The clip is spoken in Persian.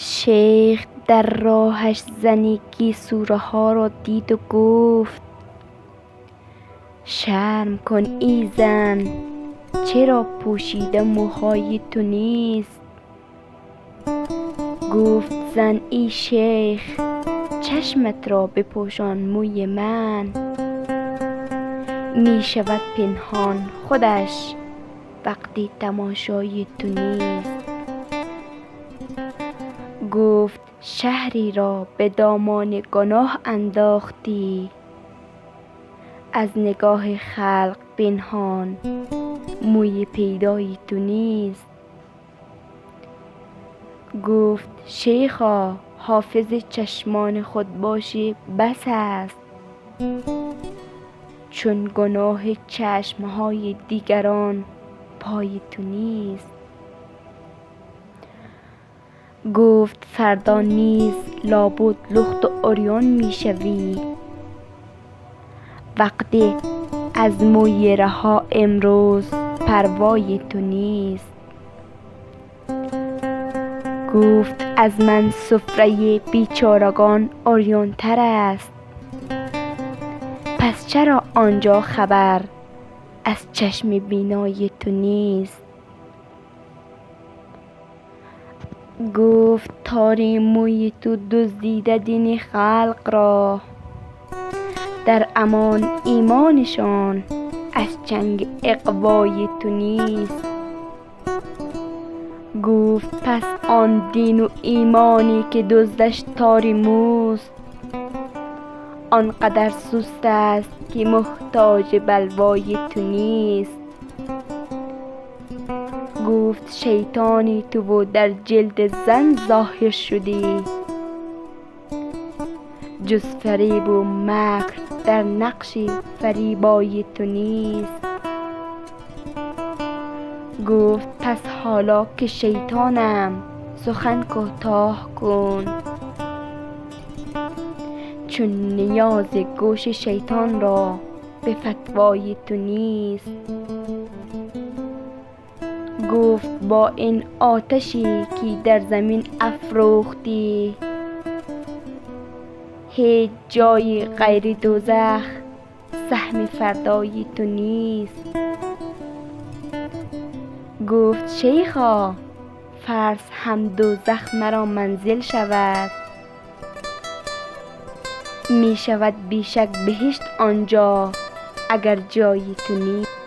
شیخ در راهش زنی گیسوره ها را دید و گفت شرم کن ای زن، چرا پوشیده موهای تو نیست؟ گفت زن ای شیخ، چشمت را بپوشان موی من، می شود پنهان خودش وقتی تماشای تو نیست. گفت شهری را به دامان گناه انداختی، از نگاه خلق پنهان موی پیدای تو نیست. گفت شیخا، حافظ چشمان خود باشی بس است، چون گناه چشمهای دیگران پای تو نیست. گفت فردا نیز لابد لخت و عریان می شوی، وقتی از موی رها امروز پروای تو نیست. گفت از من سفره بیچارگان عریان تر است، پس چرا آنجا خبر از چشم بینای تو نیست؟ گفت تار موی تو دزدیده دین خلق را، در امان ایمانشان از چنگ اغوای تو نیست. گفت پس آن دین و ایمانی که دزدش تار موست، آنقدر سست است که محتاج بلوای تو نیست. گفت شیطانی تو و در جلد زن ظاهر شدی، جز فریب و مکر در نقش فریبای تو نیست. گفت پس حالا که شیطانم سخن کوتاه کن، چون نیاز گوش شیطان را به فتوای تو نیست. گفت با این آتشی که در زمین افروختی، هیچ جای غیر دوزخ سهم فردای تو نیست. گفت شیخا، فرض هم دوزخ مرا منزل شود، می شود بیشک بهشت آنجا اگر جای تو نیست.